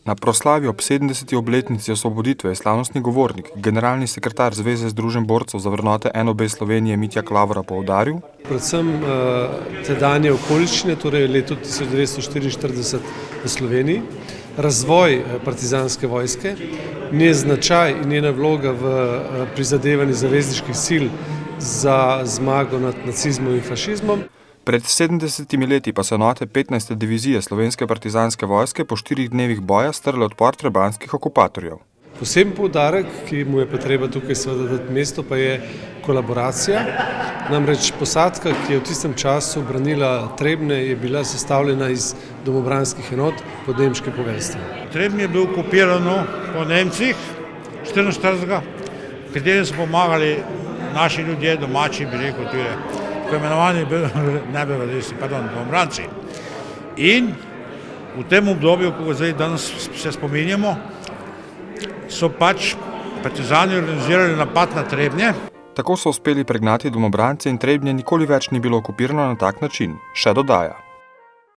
Na proslavi ob 70. obletnici osvoboditve je slavnostni govornik, generalni sekretar Zveze združenj borcev za vrednote NOB Slovenije Mitja Klavora poudaril: Predvsem tedanje okoliščine, torej leto 1944 v Sloveniji, razvoj partizanske vojske, njen značaj in njena vloga v prizadevanju zavezniških sil za zmago nad nacizmom in fašizmom. Pred 70 leti pa so enote 15. divizije Slovenske partizanske vojske po 4 dnevih boja strle odpor trebanjskih okupatorjev. Poseben poudarek, ki mu je pa treba tukaj seveda dati mesto, pa je kolaboracija. Namreč posadka, ki je v tistem času branila Trebnje, je bila sestavljena iz domobranskih enot pod nemške poveljstva. Trebnje je bilo okupirano po Nemcih 44. Kateri so pomagali naši ljudje, domači, bi rekel, tudi tako imenovani domobranci. In v tem obdobju, ko ga zdaj danes se spominjamo, so pač partizani organizirali napad na Trebnje. Tako so uspeli pregnati domobrance in Trebnje nikoli več ni bilo okupirano na tak način, še dodaja.